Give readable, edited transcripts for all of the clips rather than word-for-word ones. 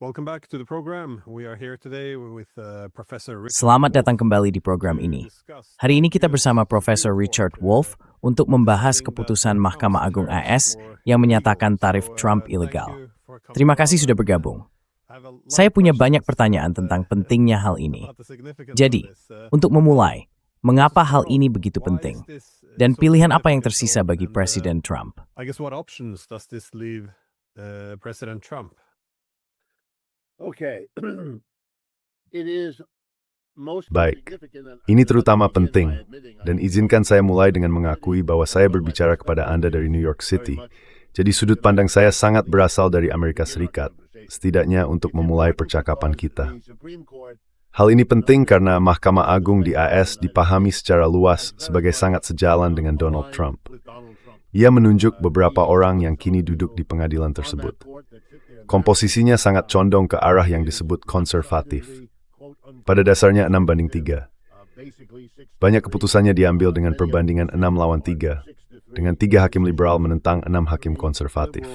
Welcome back to the program. We are here today with Professor Richard Selamat datang Wolff kembali di program to ini. discuss Hari ini kita the bersama Profesor Richard Wolff untuk membahas keputusan Mahkamah Agung AS yang menyatakan tarif Trump ilegal. Terima kasih sudah bergabung. Saya punya banyak pertanyaan tentang pentingnya hal ini. Jadi, untuk memulai, mengapa hal ini begitu penting? Dan pilihan apa yang tersisa bagi Presiden Trump? I guess what options does this leave President Trump? Okay. It is most Baik, significant and ini terutama I begin by penting, admitting I dan izinkan saya mulai dengan mengakui bahwa saya berbicara kepada Anda dari New York City. Jadi sudut pandang saya sangat berasal dari Amerika Serikat, setidaknya untuk memulai percakapan kita. the Supreme Court Hal ini penting karena Mahkamah Agung di AS dipahami secara luas sebagai sangat sejalan dengan Donald Trump. with Donald Trump. Ia menunjuk beberapa orang yang kini duduk di pengadilan tersebut. Komposisinya sangat condong ke arah yang disebut konservatif. Pada dasarnya 6-3. Banyak keputusannya diambil dengan perbandingan 6-3, dengan 3 hakim liberal menentang 6 hakim konservatif.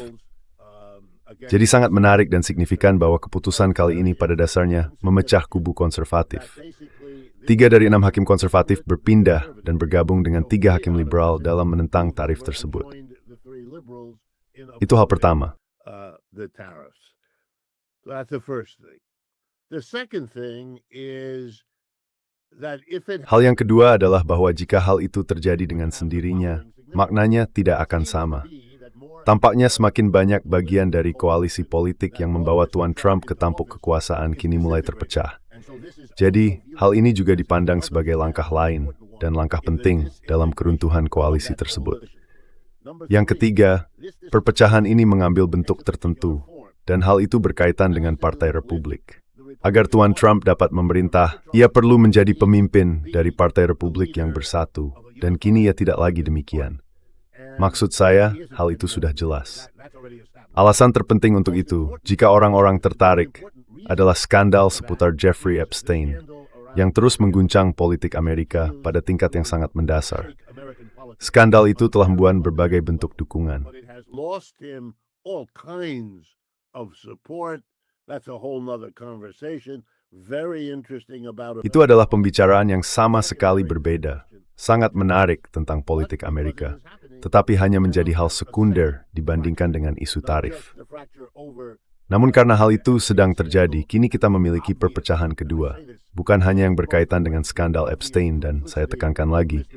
Jadi sangat menarik dan signifikan bahwa keputusan kali ini pada dasarnya memecah kubu konservatif. 3 dari 6 hakim konservatif berpindah dan bergabung dengan 3 hakim liberal dalam menentang tarif tersebut. Itu hal pertama. The tariffs. So that's the first thing. The second thing is that if it Hal yang kedua adalah bahwa jika hal itu terjadi dengan sendirinya, maknanya tidak akan sama. Tampaknya semakin banyak bagian dari koalisi politik yang membawa Tuan Trump ke tampuk kekuasaan kini mulai terpecah. Jadi, hal ini juga dipandang sebagai langkah lain dan langkah penting dalam keruntuhan koalisi tersebut. Yang ketiga, perpecahan ini mengambil bentuk tertentu, dan hal itu berkaitan dengan Partai Republik. Agar Tuan Trump dapat memerintah, ia perlu menjadi pemimpin dari Partai Republik yang bersatu, dan kini ia tidak lagi demikian. Maksud saya, hal itu sudah jelas. Alasan terpenting untuk itu, jika orang-orang tertarik, adalah skandal seputar Jeffrey Epstein, yang terus mengguncang politik Amerika pada tingkat yang sangat mendasar. Skandal itu telah membuat berbagai bentuk dukungan. but it has lost him all kinds of support. That's a whole nother conversation. Very interesting about it. Itu adalah pembicaraan yang sama sekali berbeda, sangat menarik tentang politik Amerika, tetapi hanya menjadi hal sekunder dibandingkan dengan isu tarif. The fracture over Namun karena hal itu sedang terjadi, kini kita memiliki perpecahan kedua, bukan hanya yang berkaitan dengan skandal Epstein, dan saya tekankan lagi,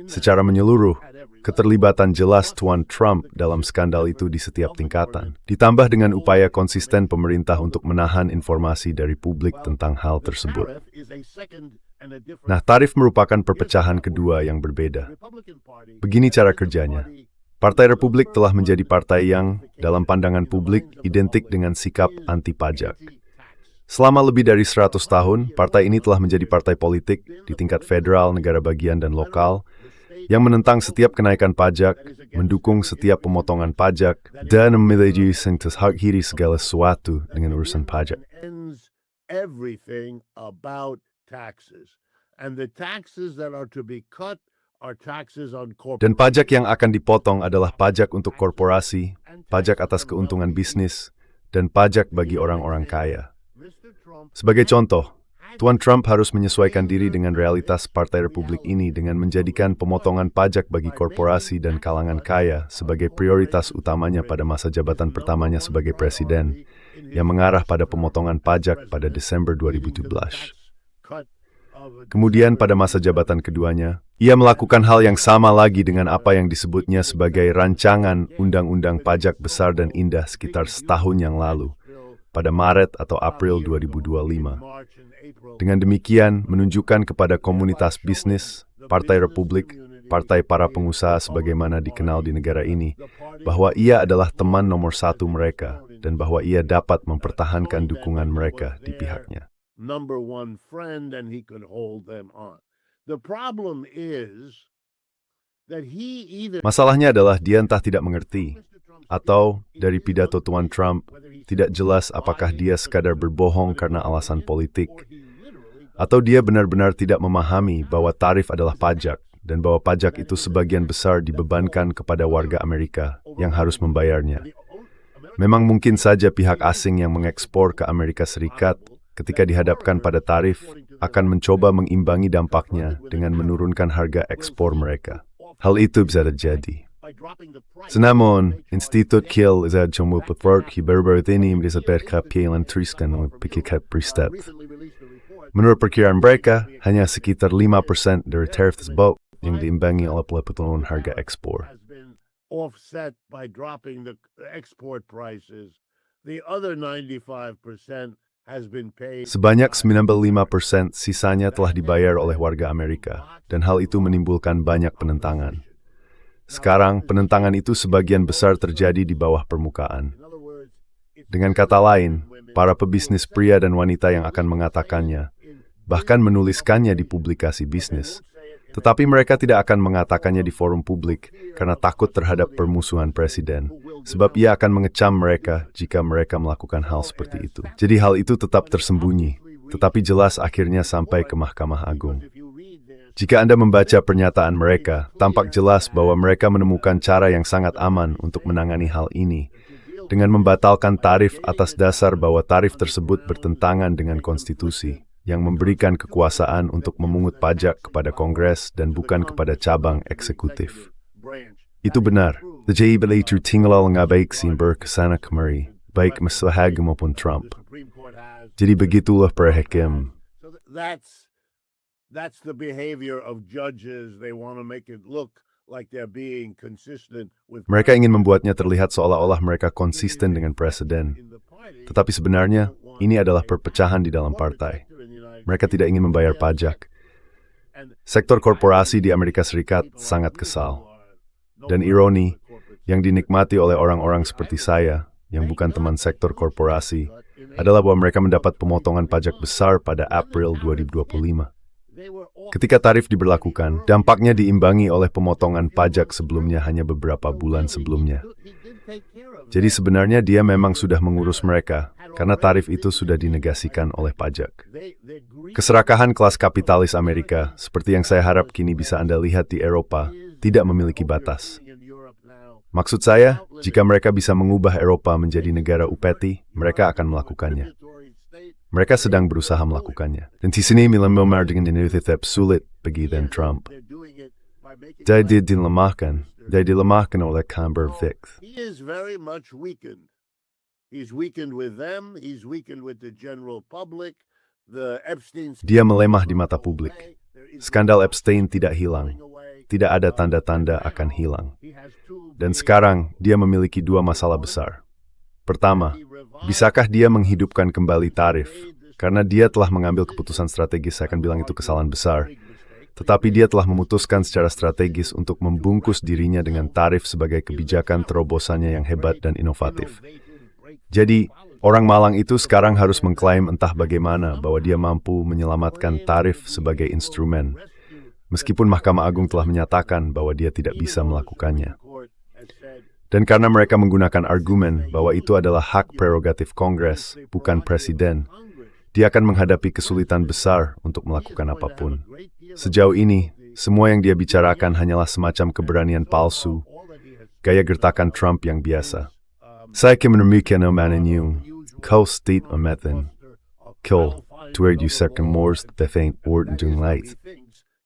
secara menyeluruh, keterlibatan jelas Tuan Trump dalam skandal itu di setiap tingkatan, ditambah dengan upaya konsisten pemerintah untuk menahan informasi dari publik tentang hal tersebut. tariff is a second and a different Nah, tarif merupakan perpecahan kedua yang berbeda. Republican Party. Begini cara kerjanya. Partai Republik telah menjadi partai yang, dalam pandangan publik, identik dengan sikap anti-pajak. Selama lebih dari 100 tahun, partai ini telah menjadi partai politik di tingkat federal, negara bagian, dan lokal, yang menentang setiap kenaikan pajak, mendukung setiap pemotongan pajak, dan memiliki mengakhiri segala sesuatu dengan urusan pajak. Ends everything about taxes. And the taxes that are to be cut are taxes on Dan corporations. pajak yang akan dipotong adalah pajak untuk korporasi, pajak atas keuntungan bisnis, dan pajak bagi orang-orang kaya. Mr. Trump Sebagai contoh, Tuan Trump harus menyesuaikan diri dengan realitas Partai Republik ini dengan menjadikan pemotongan pajak bagi korporasi dan kalangan kaya sebagai prioritas utamanya pada masa jabatan pertamanya sebagai presiden, yang mengarah pada pemotongan pajak pada Desember 2017. cut of Kemudian pada masa jabatan keduanya, ia melakukan hal yang sama lagi dengan apa yang disebutnya sebagai rancangan Undang-Undang Pajak Besar dan Indah sekitar setahun yang lalu, pada Maret atau April 2025. March and April. Dengan demikian, menunjukkan kepada komunitas bisnis, Partai Republik, Partai para pengusaha sebagaimana dikenal di negara ini, bahwa ia adalah teman nomor satu mereka, dan bahwa ia dapat mempertahankan dukungan mereka di pihaknya. Number one friend, and he could hold them on. The problem is that he either Masalahnya adalah dia entah tidak mengerti, atau dari pidato Tuan Trump, tidak jelas apakah dia sekadar berbohong karena alasan politik, atau dia benar-benar tidak memahami bahwa tarif adalah pajak, dan bahwa pajak itu sebagian besar dibebankan kepada warga Amerika yang harus membayarnya. Memang mungkin saja pihak asing yang mengekspor ke Amerika Serikat ketika dihadapkan pada tarif akan mencoba mengimbangi dampaknya dengan menurunkan harga ekspor mereka. Hal itu bisa terjadi. Namun, Institut Kiel is at Jomu Pefort Hiberber ini merisetkan Pielan Triskan pikikat Pristep. Menurut perkiraan mereka, hanya sekitar 5% dari tarif tersebut yang diimbangi oleh penurunan harga ekspor. Offset by dropping the export prices. The other 95% has been paid. Sebanyak 95% sisanya telah dibayar oleh warga Amerika, dan hal itu menimbulkan banyak penentangan. Sekarang, penentangan itu sebagian besar terjadi di bawah permukaan. Dengan kata lain, para pebisnis pria dan wanita yang akan mengatakannya, bahkan menuliskannya di publikasi bisnis, tetapi mereka tidak akan mengatakannya di forum publik karena takut terhadap permusuhan presiden, sebab ia akan mengecam mereka jika mereka melakukan hal seperti itu. Jadi hal itu tetap tersembunyi, tetapi jelas akhirnya sampai ke Mahkamah Agung. Jika Anda membaca pernyataan mereka, tampak jelas bahwa mereka menemukan cara yang sangat aman untuk menangani hal ini, dengan membatalkan tarif atas dasar bahwa tarif tersebut bertentangan dengan konstitusi, yang memberikan kekuasaan untuk memungut pajak kepada Kongres dan bukan kepada cabang eksekutif. Itu benar. The JBL tinggal ngabaik simber kesana kemari, baik Maslahag maupun Trump. Jadi begitulah para hakim. That's the behavior of judges. They want to make it look like they're being consistent with. Mereka ingin membuatnya terlihat seolah-olah mereka konsisten dengan presiden. Tetapi sebenarnya, ini adalah perpecahan di dalam partai. Mereka tidak ingin membayar pajak. Sektor korporasi di Amerika Serikat sangat kesal. Dan ironi, yang dinikmati oleh orang-orang seperti saya, yang bukan teman sektor korporasi, adalah bahwa mereka mendapat pemotongan pajak besar pada April 2025. Ketika tarif diberlakukan, dampaknya diimbangi oleh pemotongan pajak sebelumnya hanya beberapa bulan sebelumnya. Jadi sebenarnya dia memang sudah mengurus mereka, karena tarif itu sudah dinegasikan oleh pajak. Keserakahan kelas kapitalis Amerika, seperti yang saya harap kini bisa Anda lihat di Eropa, tidak memiliki batas. Maksud saya, jika mereka bisa mengubah Eropa menjadi negara upeti, mereka akan melakukannya. Mereka sedang berusaha melakukannya. Dan di sini memar dengan ini tetap sulit bagi dan Trump. Dia dilemahkan oleh Camber Vick. He is very much weakened. He's weakened with them. He's weakened with the general public. The Epstein. Dia melemah di mata publik. Skandal Epstein tidak hilang. Tidak ada tanda-tanda akan hilang. Dan sekarang dia memiliki dua masalah besar. Pertama, bisakah dia menghidupkan kembali tarif? Karena dia telah mengambil keputusan strategis, saya akan bilang itu kesalahan besar. Tetapi dia telah memutuskan secara strategis untuk membungkus dirinya dengan tarif sebagai kebijakan terobosannya yang hebat dan inovatif. Jadi, orang malang itu sekarang harus mengklaim entah bagaimana bahwa dia mampu menyelamatkan tarif sebagai instrumen, meskipun Mahkamah Agung telah menyatakan bahwa dia tidak bisa melakukannya. Dan karena mereka menggunakan argumen bahwa itu adalah hak prerogatif Kongres, bukan presiden, dia akan menghadapi kesulitan besar untuk melakukan apapun. Sejauh ini, semua yang dia bicarakan hanyalah semacam keberanian palsu, gaya gertakan Trump yang biasa. Saya menemukan omanan yung, kau state ometan, kau, tuer you second mores befaint ord dung light.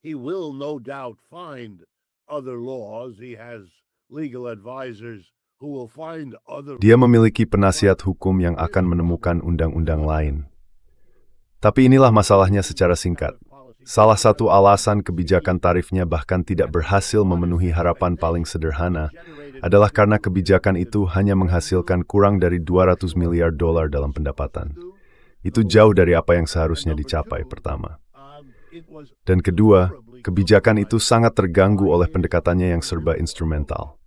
He will no doubt find other laws. He has legal advisors who will find other. Dia memiliki penasihat hukum yang akan menemukan undang-undang lain. Tapi inilah masalahnya secara singkat. Salah satu alasan kebijakan tarifnya bahkan tidak berhasil memenuhi harapan paling sederhana adalah karena kebijakan itu hanya menghasilkan kurang dari $200 miliar dalam pendapatan. Itu jauh dari apa yang seharusnya dicapai pertama. Dan kedua, kebijakan itu sangat terganggu oleh pendekatannya yang serba instrumental.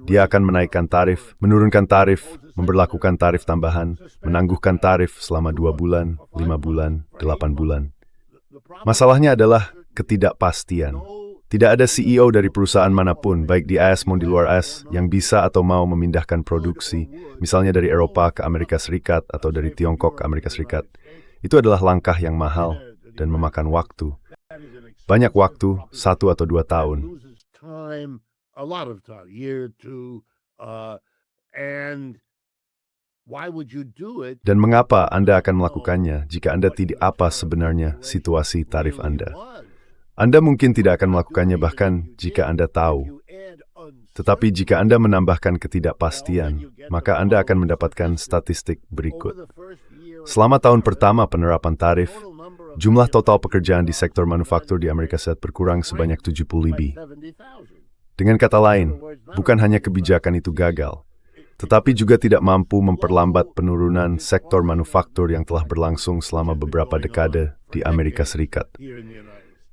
Dia akan menaikkan tarif, menurunkan tarif, memberlakukan tarif tambahan, menangguhkan tarif selama 2 bulan, 5 bulan, 8 bulan. Masalahnya adalah ketidakpastian. Tidak ada CEO dari perusahaan manapun, baik di AS maupun di luar AS, yang bisa atau mau memindahkan produksi, misalnya dari Eropa ke Amerika Serikat atau dari Tiongkok ke Amerika Serikat. Itu adalah langkah yang mahal dan memakan waktu. Banyak waktu, 1 atau 2 tahun. A lot of time, year, two, and Why would you do it? Dan mengapa Anda akan melakukannya jika Anda tidak apa sebenarnya situasi tarif Anda? Anda mungkin tidak akan melakukannya bahkan jika Anda tahu. Tetapi jika Anda menambahkan ketidakpastian, maka Anda akan mendapatkan statistik berikut. Selama tahun pertama penerapan tarif, jumlah total pekerjaan di sektor manufaktur di Amerika Serikat berkurang sebanyak 70 lebih. Dengan kata lain, bukan hanya kebijakan itu gagal, tetapi juga tidak mampu memperlambat penurunan sektor manufaktur yang telah berlangsung selama beberapa dekade di Amerika Serikat.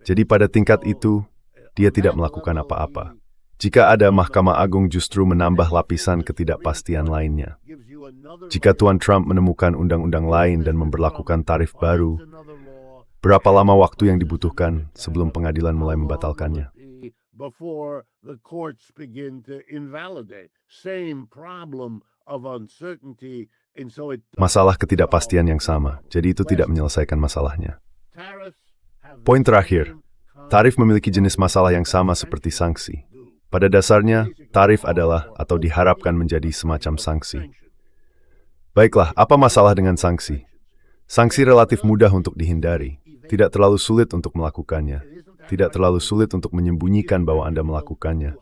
Jadi pada tingkat itu, dia tidak melakukan apa-apa. Jika ada Mahkamah Agung justru menambah lapisan ketidakpastian lainnya. Jika Tuan Trump menemukan undang-undang lain dan memberlakukan tarif baru, berapa lama waktu yang dibutuhkan sebelum pengadilan mulai membatalkannya? Before the courts begin to invalidate. Same problem of uncertainty, and so it Masalah ketidakpastian yang sama, jadi itu tidak menyelesaikan masalahnya. Poin terakhir, tarif memiliki jenis masalah yang sama seperti sanksi. Pada dasarnya, tarif adalah atau diharapkan menjadi semacam sanksi. Baiklah, apa masalah dengan sanksi? Sanksi relatif mudah untuk dihindari, tidak terlalu sulit untuk melakukannya, tidak terlalu sulit untuk menyembunyikan bahwa Anda melakukannya.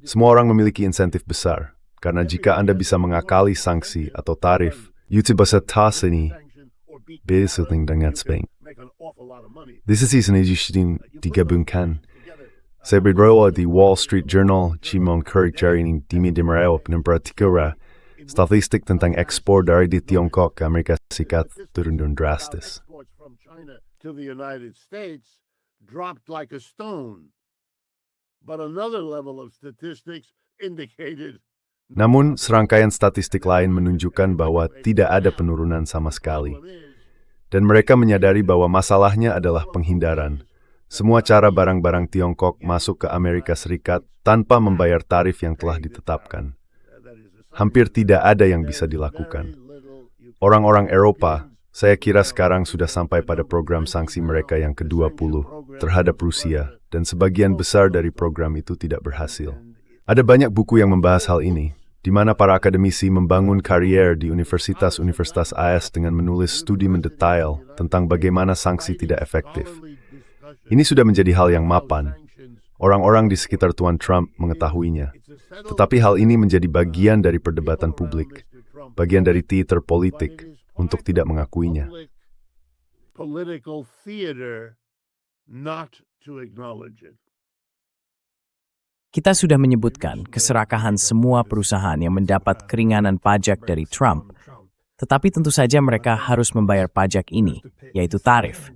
Semua orang memiliki insentif besar, karena jika Anda bisa mengakali sanksi atau tarif, YouTube bisa tas ini, beseling dengan Spain. This is season edition digabungkan. Saya berdoa di Wall Street Journal, Cimon Kurik jari ini dimi dimerau penempratikura, statistik tentang ekspor dari di Tiongkok ke Amerika Serikat turun drastis. To the United States dropped like a stone. But another level of statistics indicated. Namun, serangkaian statistik lain menunjukkan bahwa tidak ada penurunan sama sekali. Dan mereka menyadari bahwa masalahnya adalah penghindaran. Semua cara barang-barang Tiongkok masuk ke Amerika Serikat tanpa membayar tarif yang telah ditetapkan. Hampir tidak ada yang bisa dilakukan. Orang-orang Eropa, saya kira sekarang sudah sampai pada program sanksi mereka yang ke-20 terhadap Rusia, dan sebagian besar dari program itu tidak berhasil. Ada banyak buku yang membahas hal ini, di mana para akademisi membangun karier di universitas-universitas AS dengan menulis studi mendetail tentang bagaimana sanksi tidak efektif. Ini sudah menjadi hal yang mapan. Orang-orang di sekitar Tuan Trump mengetahuinya. Tetapi hal ini menjadi bagian dari perdebatan publik, bagian dari teater politik, untuk tidak mengakuinya. Political theater not to acknowledge it. Kita sudah menyebutkan keserakahan semua perusahaan yang mendapat keringanan pajak dari Trump. Tetapi tentu saja mereka harus membayar pajak ini, yaitu tarif.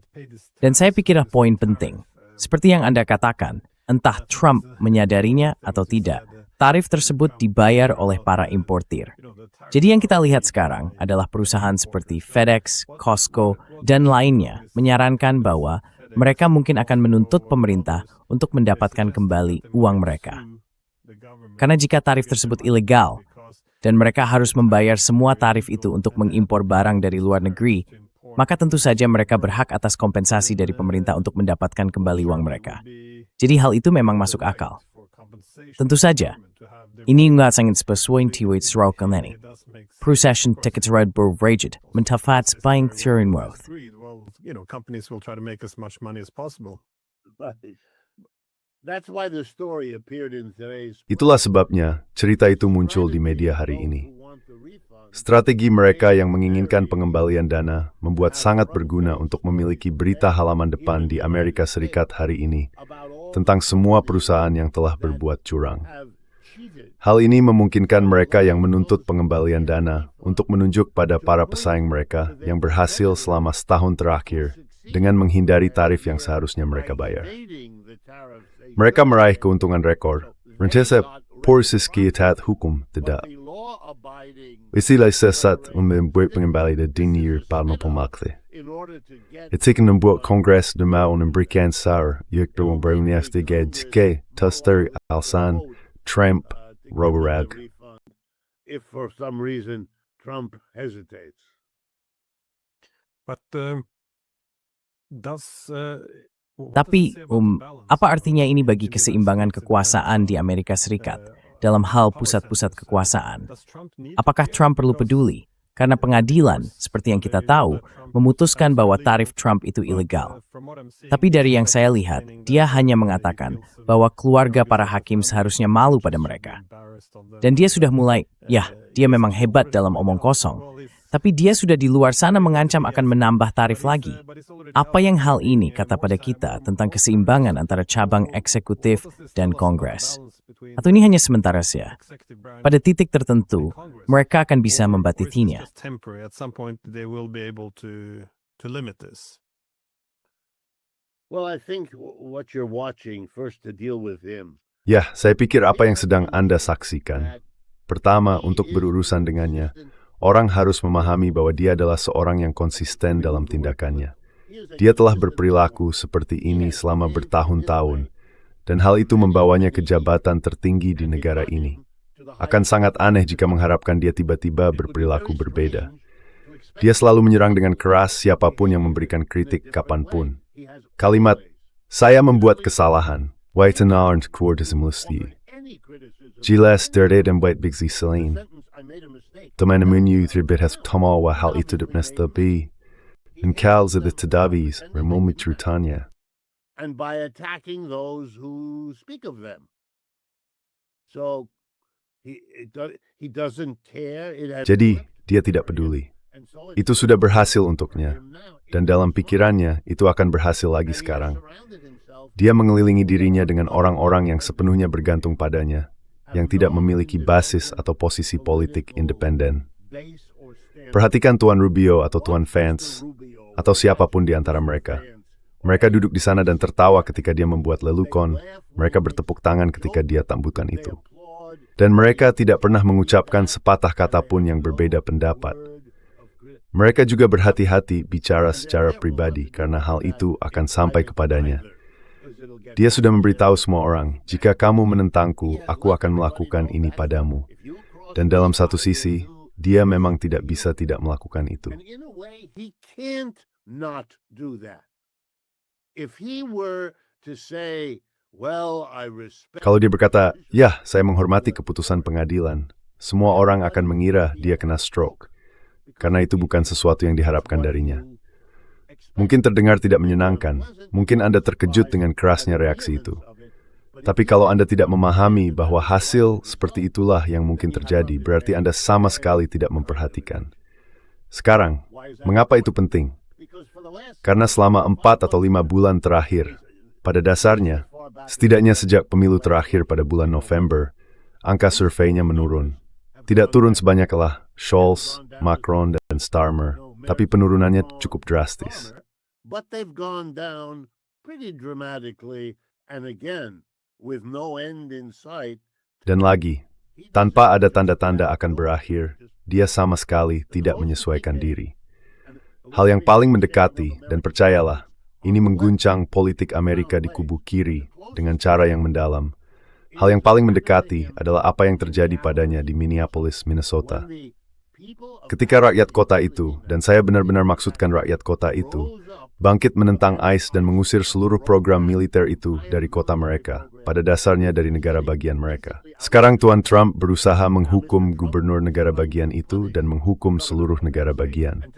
Dan saya pikirlah poin penting. Seperti yang Anda katakan, entah Trump menyadarinya atau tidak, tarif tersebut dibayar oleh para importir. Jadi yang kita lihat sekarang adalah perusahaan seperti FedEx, Costco, dan lainnya menyarankan bahwa mereka mungkin akan menuntut pemerintah untuk mendapatkan kembali uang mereka. Karena jika tarif tersebut ilegal, dan mereka harus membayar semua tarif itu untuk mengimpor barang dari luar negeri, maka tentu saja mereka berhak atas kompensasi dari pemerintah untuk mendapatkan kembali uang mereka. Jadi hal itu memang masuk akal. Tentu saja, ini nggak sangat sesuai dengan serakan ini. Procession tickets road berraged, mentafats buying turin worth. Companies will try to make as much money as possible. That's why the story appeared in today's. Itulah sebabnya cerita itu muncul di media hari ini. Strategi mereka yang menginginkan pengembalian dana membuat sangat berguna untuk memiliki berita halaman depan di Amerika Serikat hari ini tentang semua perusahaan yang telah berbuat curang. Hal ini memungkinkan mereka yang menuntut pengembalian dana untuk menunjuk pada para pesaing mereka yang berhasil selama setahun terakhir dengan menghindari tarif yang seharusnya mereka bayar. Mereka meraih keuntungan rekor. Rentesa porsiski taat hukum tidak. Istilah sesat membuat pengembali dan dinir para pemakte. Itikan membuat kongres dan mau memberikan sar yuk berwong berunias de gedske tuster alsan Trump roberag. If for some reason Trump hesitates. But does Tapi, apa artinya ini bagi keseimbangan kekuasaan di Amerika Serikat dalam hal pusat-pusat kekuasaan? Apakah Trump perlu peduli? karena pengadilan, seperti yang kita tahu, memutuskan bahwa tarif Trump itu ilegal. Tapi dari yang saya lihat, dia hanya mengatakan bahwa keluarga para hakim seharusnya malu pada mereka. Dan dia sudah mulai, dia memang hebat dalam omong kosong, tapi dia sudah di luar sana mengancam akan menambah tarif lagi. Apa yang hal ini kata pada kita tentang keseimbangan antara cabang eksekutif dan Kongres? Atau ini hanya sementara saja? Pada titik tertentu, mereka akan bisa membatasinya. Well, I think what you're watching first to deal with him. Ya, saya pikir apa yang sedang Anda saksikan. Pertama, untuk berurusan dengannya, orang harus memahami bahwa dia adalah seorang yang konsisten dalam tindakannya. Dia telah berperilaku seperti ini selama bertahun-tahun, dan hal itu membawanya ke jabatan tertinggi di negara ini. Akan sangat aneh jika mengharapkan dia tiba-tiba berperilaku berbeda. Dia selalu menyerang dengan keras siapapun yang memberikan kritik kapanpun. Kalimat, "Saya membuat kesalahan, white and orange quote musti. Jelas dari dan white big selain. Teman menyu terbit tomal wa hal itu depnesta bi. And kals of the tadavis, remomi trutanya." And by attacking those who speak of them. So he doesn't care. Jadi, dia tidak peduli. Itu sudah berhasil untuknya. Dan dalam pikirannya, itu akan berhasil lagi sekarang. Dia mengelilingi dirinya dengan orang-orang yang sepenuhnya bergantung padanya, yang tidak memiliki basis atau posisi politik independen. Perhatikan Tuan Rubio atau Tuan Vance, atau siapapun di antara mereka. Mereka duduk di sana dan tertawa ketika dia membuat lelukon. Mereka bertepuk tangan ketika dia tambukan itu. Dan mereka tidak pernah mengucapkan sepatah kata pun yang berbeda pendapat. Mereka juga berhati-hati bicara secara pribadi karena hal itu akan sampai kepadanya. Dia sudah memberitahu semua orang, jika kamu menentangku, aku akan melakukan ini padamu. Dan dalam satu sisi, dia memang tidak bisa tidak melakukan itu. Kalau dia berkata, "Ya, saya menghormati keputusan pengadilan," semua orang akan mengira dia kena stroke. Karena itu bukan sesuatu yang diharapkan darinya. Mungkin terdengar tidak menyenangkan, mungkin Anda terkejut dengan kerasnya reaksi itu. Tapi kalau Anda tidak memahami bahwa hasil seperti itulah yang mungkin terjadi, berarti Anda sama sekali tidak memperhatikan. Sekarang, mengapa itu penting? Karena selama 4 atau 5 bulan terakhir, pada dasarnya, setidaknya sejak pemilu terakhir pada bulan November, angka surveinya menurun. Tidak turun sebanyaklah Scholz, Macron, dan Starmer, tapi penurunannya cukup drastis. But they've gone down pretty dramatically, and again, with no end in sight. Dan lagi, tanpa ada tanda-tanda akan berakhir, dia sama sekali tidak menyesuaikan diri. Hal yang paling mendekati, dan percayalah, ini mengguncang politik Amerika di kubu kiri dengan cara yang mendalam. Hal yang paling mendekati adalah apa yang terjadi padanya di Minneapolis, Minnesota. Ketika rakyat kota itu, dan saya benar-benar maksudkan rakyat kota itu, bangkit menentang ICE dan mengusir seluruh program militer itu dari kota mereka, pada dasarnya dari negara bagian mereka. Sekarang Tuan Trump berusaha menghukum gubernur negara bagian itu dan menghukum seluruh negara bagian.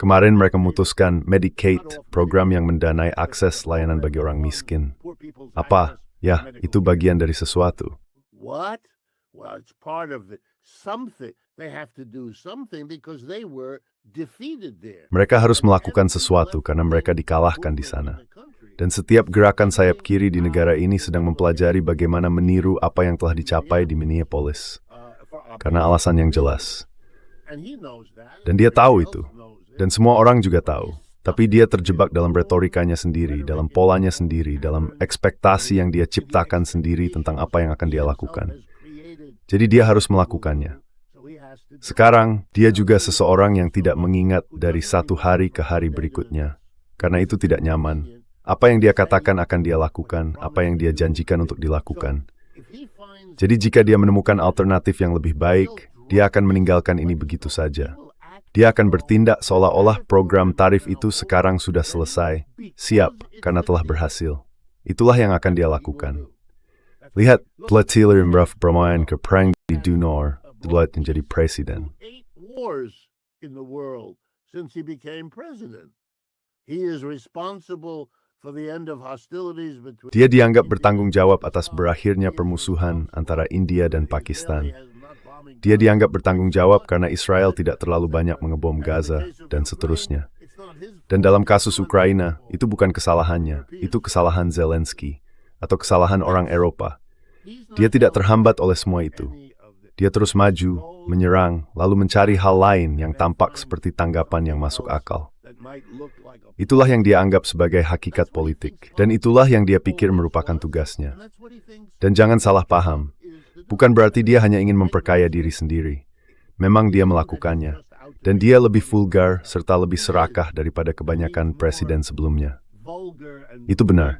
Kemarin mereka memutuskan Medicaid, program yang mendanai akses layanan bagi orang miskin. Apa? Ya, itu bagian dari sesuatu. What? Well, it's part of something. They have to do something because they were defeated there. Mereka harus melakukan sesuatu karena mereka dikalahkan di sana. Dan setiap gerakan sayap kiri di negara ini sedang mempelajari bagaimana meniru apa yang telah dicapai di Minneapolis. Karena alasan yang jelas. Dan dia tahu itu. Dan semua orang juga tahu. Tapi dia terjebak dalam retorikanya sendiri, dalam polanya sendiri, dalam ekspektasi yang dia ciptakan sendiri tentang apa yang akan dia lakukan. Jadi dia harus melakukannya. Sekarang, dia juga seseorang yang tidak mengingat dari satu hari ke hari berikutnya. Karena itu tidak nyaman. Apa yang dia katakan akan dia lakukan, apa yang dia janjikan untuk dilakukan. Jadi jika dia menemukan alternatif yang lebih baik, dia akan meninggalkan ini begitu saja. Dia akan bertindak seolah-olah program tarif itu sekarang sudah selesai, siap, karena telah berhasil. Itulah yang akan dia lakukan. Lihat, Platiler Mraf Brahmayan ke Prang di Dunor, Deloitte menjadi presiden. wars in the world since he became president. He is responsible for the end of hostilities between. Dia dianggap bertanggung jawab atas berakhirnya permusuhan antara India dan Pakistan. Dia dianggap bertanggung jawab karena Israel tidak terlalu banyak mengebom Gaza, dan seterusnya. Dan dalam kasus Ukraina, itu bukan kesalahannya, itu kesalahan Zelensky, atau kesalahan orang Eropa. Dia tidak terhambat oleh semua itu. Dia terus maju, menyerang, lalu mencari hal lain yang tampak seperti tanggapan yang masuk akal. Itulah yang dia anggap sebagai hakikat politik, dan itulah yang dia pikir merupakan tugasnya. Dan jangan salah paham, bukan berarti dia hanya ingin memperkaya diri sendiri. Memang dia melakukannya, dan dia lebih vulgar serta lebih serakah daripada kebanyakan presiden sebelumnya. Itu benar.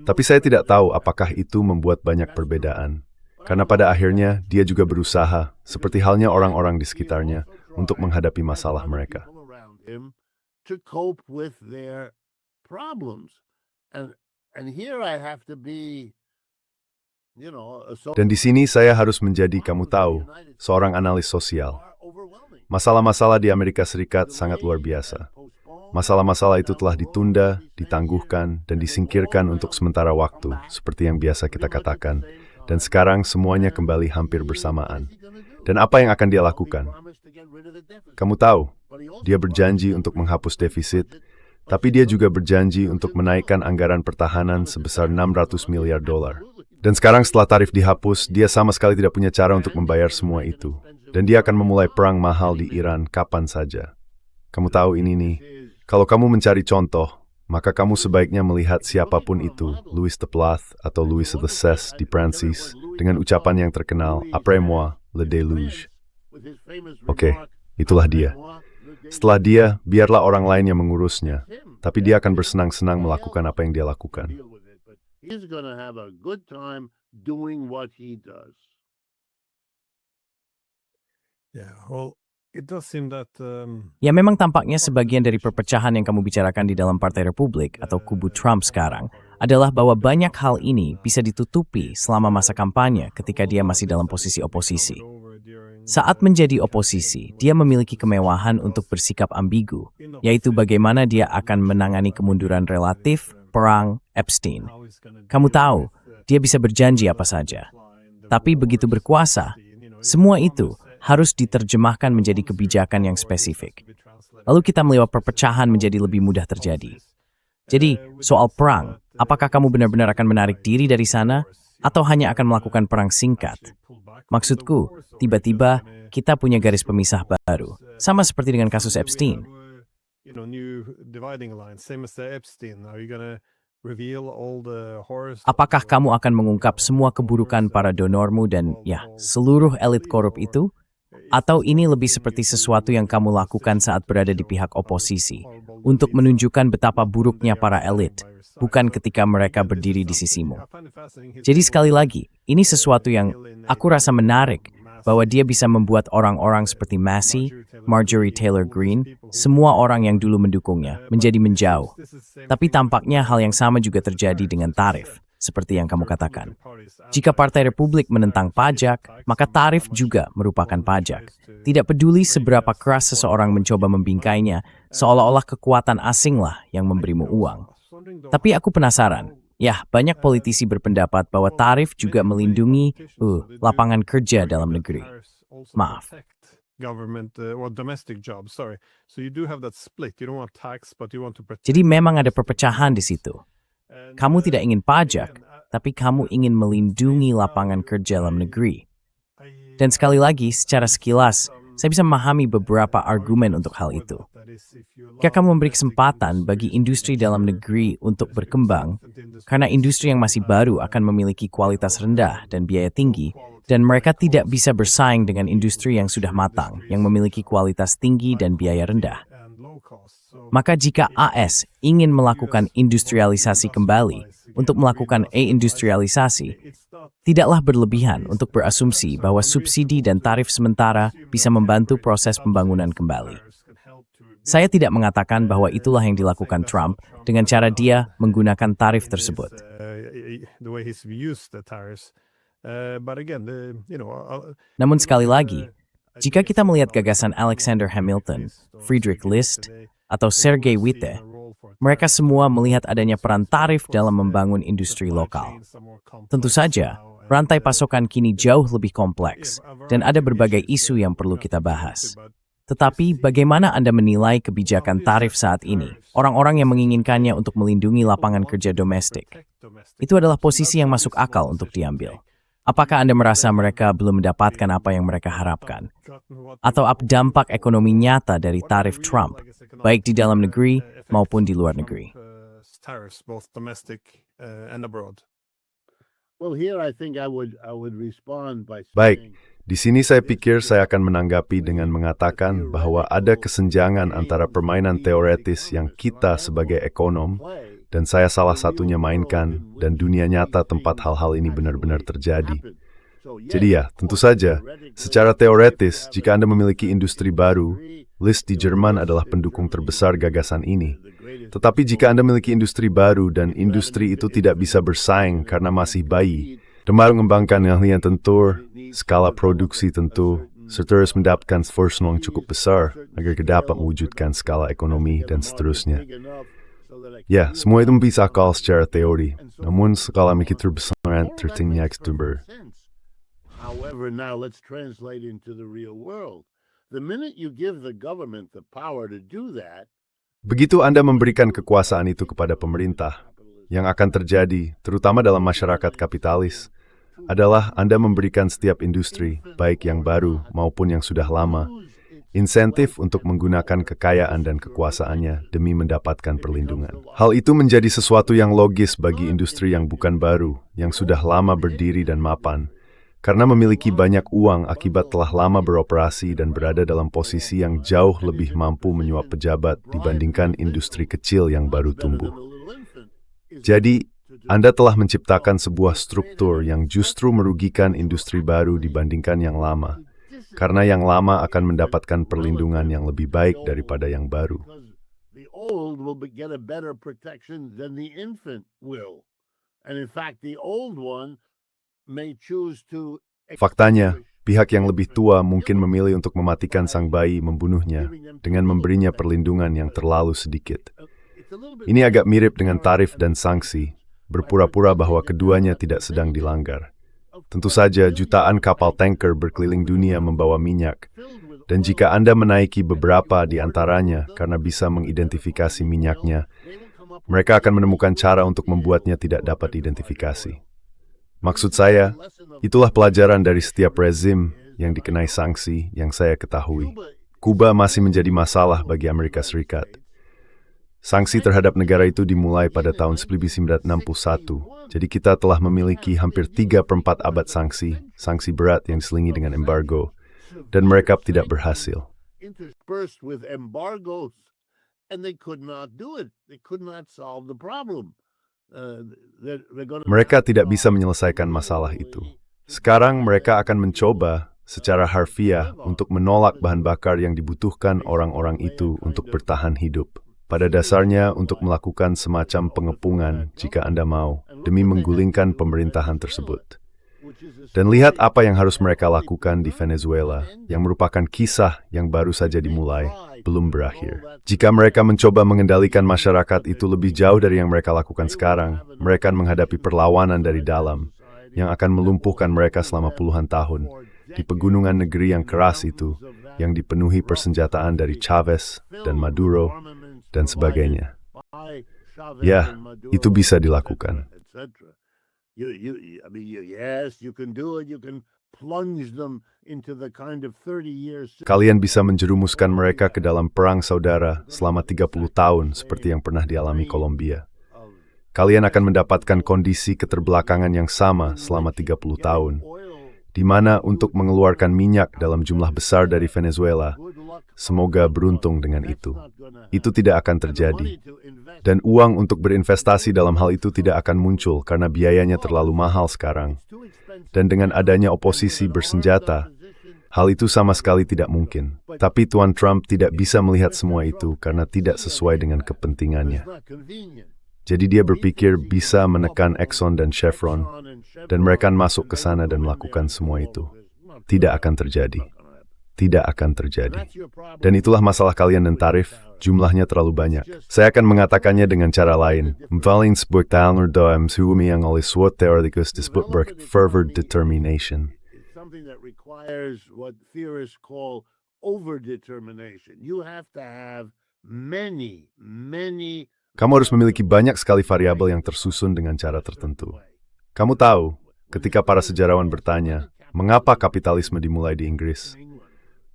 Tapi saya tidak tahu apakah itu membuat banyak perbedaan. Karena pada akhirnya dia juga berusaha, seperti halnya orang-orang di sekitarnya, untuk menghadapi masalah mereka. To cope with their problems. And here I have to be, Dan di sini saya harus menjadi, kamu tahu, seorang analis sosial. Masalah-masalah di Amerika Serikat sangat luar biasa. Masalah-masalah itu telah ditunda, ditangguhkan, dan disingkirkan untuk sementara waktu, seperti yang biasa kita katakan. Dan sekarang semuanya kembali hampir bersamaan. Dan apa yang akan dia lakukan? Kamu tahu, dia berjanji untuk menghapus defisit, tapi dia juga berjanji untuk menaikkan anggaran pertahanan sebesar $600 miliar. Dan sekarang setelah tarif dihapus, dia sama sekali tidak punya cara untuk membayar semua itu. Dan dia akan memulai perang mahal di Iran kapan saja. Kamu tahu ini nih, kalau kamu mencari contoh, maka kamu sebaiknya melihat siapapun itu, Louis de Plath atau Louis XVI di Prancis, dengan ucapan yang terkenal, Après-moi, le déluge. Oke, itulah dia. Setelah dia, biarlah orang lain yang mengurusnya, tapi dia akan bersenang-senang melakukan apa yang dia lakukan. He's going to have a good time doing what he does. Yeah, well, it does seem that Ya memang tampaknya sebagian dari perpecahan yang kamu bicarakan di dalam Partai Republik atau kubu Trump sekarang adalah bahwa banyak hal ini bisa ditutupi selama masa kampanye ketika dia masih dalam posisi oposisi. Saat menjadi oposisi, dia memiliki kemewahan untuk bersikap ambigu, yaitu bagaimana dia akan menangani kemunduran relatif, perang, Epstein. Kamu tahu, dia bisa berjanji apa saja. Tapi begitu berkuasa, semua itu harus diterjemahkan menjadi kebijakan yang spesifik. Lalu kita melihat perpecahan menjadi lebih mudah terjadi. Jadi, soal perang, apakah kamu benar-benar akan menarik diri dari sana, atau hanya akan melakukan perang singkat? Maksudku, tiba-tiba kita punya garis pemisah baru, sama seperti dengan kasus Epstein. Apakah kamu akan mengungkap semua keburukan para donormu dan seluruh elit korup itu? Atau ini lebih seperti sesuatu yang kamu lakukan saat berada di pihak oposisi, untuk menunjukkan betapa buruknya para elit, bukan ketika mereka berdiri di sisimu. Jadi sekali lagi, ini sesuatu yang aku rasa menarik, bahwa dia bisa membuat orang-orang seperti Massey, Marjorie Taylor Greene, semua orang yang dulu mendukungnya, menjadi menjauh. Tapi tampaknya hal yang sama juga terjadi dengan tarif, seperti yang kamu katakan. Jika Partai Republik menentang pajak, maka tarif juga merupakan pajak. Tidak peduli seberapa keras seseorang mencoba membingkainya, seolah-olah kekuatan asinglah yang memberimu uang. Tapi aku penasaran, banyak politisi berpendapat bahwa tarif juga melindungi lapangan kerja dalam negeri. Maaf. Jadi memang ada perpecahan di situ. Kamu tidak ingin pajak, tapi kamu ingin melindungi lapangan kerja dalam negeri. Dan sekali lagi, secara sekilas, saya bisa memahami beberapa argumen untuk hal itu. Jika kamu memberi kesempatan bagi industri dalam negeri untuk berkembang, karena industri yang masih baru akan memiliki kualitas rendah dan biaya tinggi, dan mereka tidak bisa bersaing dengan industri yang sudah matang, yang memiliki kualitas tinggi dan biaya rendah. Maka jika AS ingin melakukan industrialisasi kembali, untuk melakukan industrialisasi, tidaklah berlebihan untuk berasumsi bahwa subsidi dan tarif sementara bisa membantu proses pembangunan kembali. Saya tidak mengatakan bahwa itulah yang dilakukan Trump dengan cara dia menggunakan tarif tersebut. Namun sekali lagi, Jika kita melihat gagasan Alexander Hamilton, Friedrich List, atau Sergei Witte, mereka semua melihat adanya peran tarif dalam membangun industri lokal. Tentu saja, rantai pasokan kini jauh lebih kompleks, dan ada berbagai isu yang perlu kita bahas. Tetapi, bagaimana Anda menilai kebijakan tarif saat ini? Orang-orang yang menginginkannya untuk melindungi lapangan kerja domestik. Itu adalah posisi yang masuk akal untuk diambil. Apakah Anda merasa mereka belum mendapatkan apa yang mereka harapkan? Atau dampak ekonomi nyata dari tarif Trump, baik di dalam negeri maupun di luar negeri? Baik, di sini saya pikir saya akan menanggapi dengan mengatakan bahwa ada kesenjangan antara permainan teoretis yang kita sebagai ekonom, dan saya salah satunya mainkan, dan dunia nyata tempat hal-hal ini benar-benar terjadi. Jadi ya, tentu saja, secara teoretis, jika Anda memiliki industri baru, List di Jerman adalah pendukung terbesar gagasan ini. Tetapi jika Anda memiliki industri baru dan industri itu tidak bisa bersaing karena masih bayi, dan mengembangkan keahlian tentu, skala produksi tentu, serta harus mendapatkan force yang cukup besar agar dapat mewujudkan skala ekonomi dan seterusnya. Ya, semua itu bisa akal secara teori, namun skala mikir terbesar tertinggi ekstubur. However, now let's translate into the real world. The minute you give the government the power to do that, begitu Anda memberikan kekuasaan itu kepada pemerintah, yang akan terjadi, terutama dalam masyarakat kapitalis, adalah Anda memberikan setiap industri, baik yang baru maupun yang sudah lama, insentif untuk menggunakan kekayaan dan kekuasaannya demi mendapatkan perlindungan. Hal itu menjadi sesuatu yang logis bagi industri yang bukan baru, yang sudah lama berdiri dan mapan, karena memiliki banyak uang akibat telah lama beroperasi dan berada dalam posisi yang jauh lebih mampu menyuap pejabat dibandingkan industri kecil yang baru tumbuh. Jadi, Anda telah menciptakan sebuah struktur yang justru merugikan industri baru dibandingkan yang lama, karena yang lama akan mendapatkan perlindungan yang lebih baik daripada yang baru. Faktanya, pihak yang lebih tua mungkin memilih untuk mematikan sang bayi membunuhnya dengan memberinya perlindungan yang terlalu sedikit. Ini agak mirip dengan tarif dan sanksi, berpura-pura bahwa keduanya tidak sedang dilanggar. Tentu saja, jutaan kapal tanker berkeliling dunia membawa minyak, dan jika Anda menaiki beberapa di antaranya karena bisa mengidentifikasi minyaknya, mereka akan menemukan cara untuk membuatnya tidak dapat diidentifikasi. Maksud saya, itulah pelajaran dari setiap rezim yang dikenai sanksi yang saya ketahui. Kuba masih menjadi masalah bagi Amerika Serikat. Sanksi terhadap negara itu dimulai pada tahun 1961, jadi kita telah memiliki hampir 3/4 abad sanksi berat yang diselingi dengan embargo, dan mereka tidak berhasil. Mereka tidak bisa menyelesaikan masalah itu. Sekarang mereka akan mencoba secara harfiah untuk menolak bahan bakar yang dibutuhkan orang-orang itu untuk bertahan hidup. Pada dasarnya untuk melakukan semacam pengepungan jika Anda mau, demi menggulingkan pemerintahan tersebut. Dan lihat apa yang harus mereka lakukan di Venezuela, yang merupakan kisah yang baru saja dimulai, belum berakhir. Jika mereka mencoba mengendalikan masyarakat itu lebih jauh dari yang mereka lakukan sekarang, mereka akan menghadapi perlawanan dari dalam, yang akan melumpuhkan mereka selama puluhan tahun, di pegunungan negeri yang keras itu, yang dipenuhi persenjataan dari Chavez dan Maduro, dan sebagainya. Ya, itu bisa dilakukan. Kalian bisa menjerumuskan mereka ke dalam perang saudara selama 30 tahun seperti yang pernah dialami Kolombia. Kalian akan mendapatkan kondisi keterbelakangan yang sama selama 30 tahun, di mana untuk mengeluarkan minyak dalam jumlah besar dari Venezuela, semoga beruntung dengan itu. Itu tidak akan terjadi. Dan uang untuk berinvestasi dalam hal itu tidak akan muncul karena biayanya terlalu mahal sekarang. Dan dengan adanya oposisi bersenjata, hal itu sama sekali tidak mungkin. Tapi Tuan Trump tidak bisa melihat semua itu karena tidak sesuai dengan kepentingannya. Jadi dia berpikir bisa menekan Exxon dan Chevron, dan mereka masuk ke sana dan melakukan semua itu. Tidak akan terjadi. tidak akan terjadi. Dan itulah masalah kalian dan tarif, jumlahnya terlalu banyak. Saya akan mengatakannya dengan cara lain. Valens Buchtaler dalam suami yang oleh suatu teorikus disebut fervor determination. It's something that requires what theorists call overdetermination. You have to have many Kamu harus memiliki banyak sekali variabel yang tersusun dengan cara tertentu. Kamu tahu, ketika para sejarawan bertanya, mengapa kapitalisme dimulai di Inggris?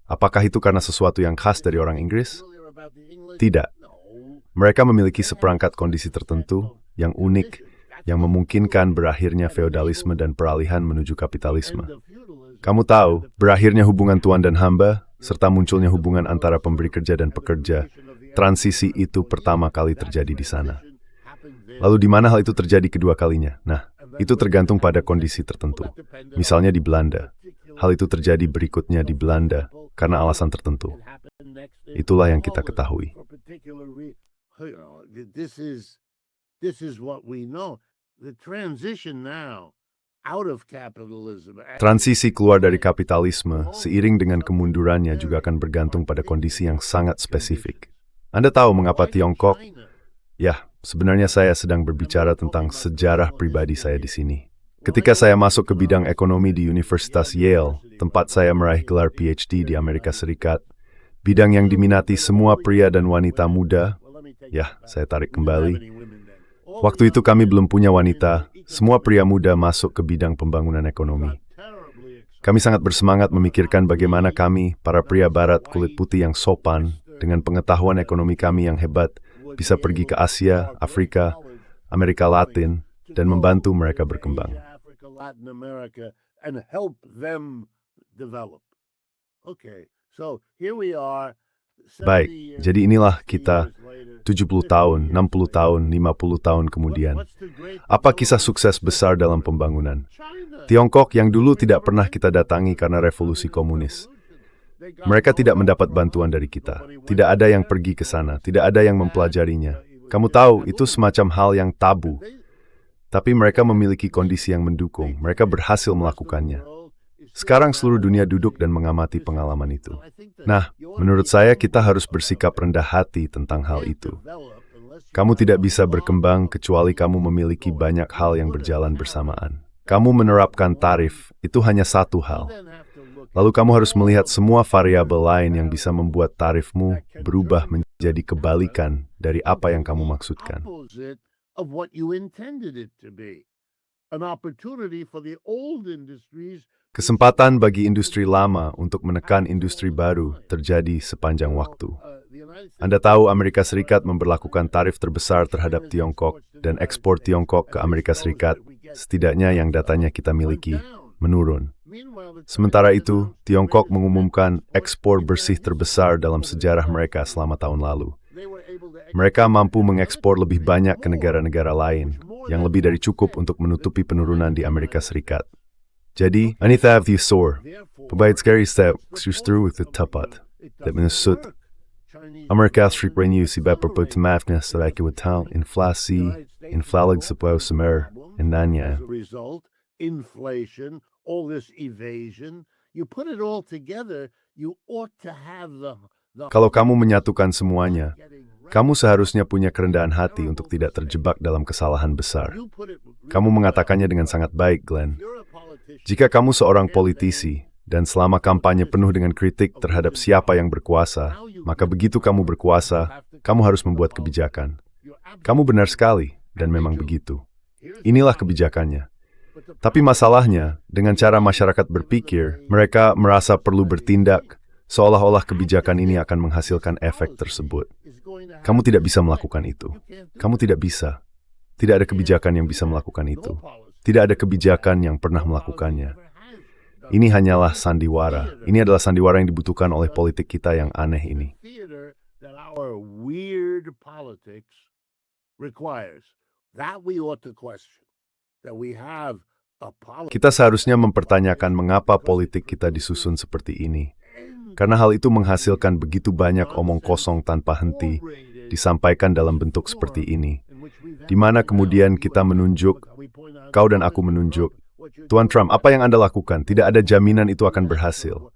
Apakah itu karena sesuatu yang khas dari orang Inggris? Tidak. Mereka memiliki seperangkat kondisi tertentu yang unik, yang memungkinkan berakhirnya feodalisme dan peralihan menuju kapitalisme. Kamu tahu, berakhirnya hubungan tuan dan hamba, serta munculnya hubungan antara pemberi kerja dan pekerja, transisi itu pertama kali terjadi di sana. Lalu di mana hal itu terjadi kedua kalinya? Nah, itu tergantung pada kondisi tertentu. Misalnya di Belanda. Hal itu terjadi berikutnya di Belanda karena alasan tertentu. Itulah yang kita ketahui. This is what we know. The transition now out of capitalism. Transisi keluar dari kapitalisme seiring dengan kemundurannya juga akan bergantung pada kondisi yang sangat spesifik. Anda tahu mengapa Tiongkok? Ya, sebenarnya saya sedang berbicara tentang sejarah pribadi saya di sini. Ketika saya masuk ke bidang ekonomi di Universitas Yale, tempat saya meraih gelar PhD di Amerika Serikat, bidang yang diminati semua pria dan wanita muda, ya, saya tarik kembali. Waktu itu kami belum punya wanita, semua pria muda masuk ke bidang pembangunan ekonomi. Kami sangat bersemangat memikirkan bagaimana kami, para pria barat kulit putih yang sopan, dengan pengetahuan ekonomi kami yang hebat, bisa pergi ke Asia, Afrika, Amerika Latin, dan membantu mereka berkembang. Baik, jadi inilah kita 70 tahun, 60 tahun, 50 tahun kemudian. Apa kisah sukses besar dalam pembangunan? Tiongkok yang dulu tidak pernah kita datangi karena revolusi komunis. Mereka tidak mendapat bantuan dari kita. Tidak ada yang pergi ke sana, tidak ada yang mempelajarinya. Kamu tahu, itu semacam hal yang tabu. Tapi mereka memiliki kondisi yang mendukung. Mereka berhasil melakukannya. Sekarang seluruh dunia duduk dan mengamati pengalaman itu. Nah, menurut saya kita harus bersikap rendah hati tentang hal itu. Kamu tidak bisa berkembang kecuali kamu memiliki banyak hal yang berjalan bersamaan. Kamu menerapkan tarif, itu hanya satu hal. Lalu kamu harus melihat semua variabel lain yang bisa membuat tarifmu berubah menjadi kebalikan dari apa yang kamu maksudkan. Kesempatan bagi industri lama untuk menekan industri baru terjadi sepanjang waktu. Anda tahu Amerika Serikat memberlakukan tarif terbesar terhadap Tiongkok dan ekspor Tiongkok ke Amerika Serikat, setidaknya yang datanya kita miliki, menurun. Sementara itu, Tiongkok mengumumkan ekspor bersih terbesar dalam sejarah mereka selama tahun lalu. Mereka mampu mengekspor lebih banyak ke negara-negara lain, yang lebih dari cukup untuk menutupi penurunan di Amerika Serikat. Jadi, Anita Avdisor, pembait scary step, through with the tapat, that menusut. Amerika Serikat si beberapa temafnya seraki watal, inflasi, inflalig sebuah semer, nanya. Inflation, all this evasion, you put it all together, you ought to have the Kalau kamu menyatukan semuanya, kamu seharusnya punya kerendahan hati untuk tidak terjebak dalam kesalahan besar. Kamu mengatakannya dengan sangat baik, Glenn. Jika kamu seorang politisi, dan selama kampanye penuh dengan kritik terhadap siapa yang berkuasa, maka begitu kamu berkuasa, kamu harus membuat kebijakan. Kamu benar sekali, dan memang begitu. Inilah kebijakannya. Tapi masalahnya, dengan cara masyarakat berpikir, mereka merasa perlu bertindak, seolah-olah kebijakan ini akan menghasilkan efek tersebut. Kamu tidak bisa melakukan itu. Kamu tidak bisa. Tidak ada kebijakan yang bisa melakukan itu. Tidak ada kebijakan yang pernah melakukannya. Ini hanyalah sandiwara. Ini adalah sandiwara yang dibutuhkan oleh politik kita yang aneh ini. Kita seharusnya mempertanyakan mengapa politik kita disusun seperti ini. Karena hal itu menghasilkan begitu banyak omong kosong tanpa henti, disampaikan dalam bentuk seperti ini. Di mana kemudian kita menunjuk, kau dan aku menunjuk, Tuan Trump, apa yang Anda lakukan? Tidak ada jaminan itu akan berhasil.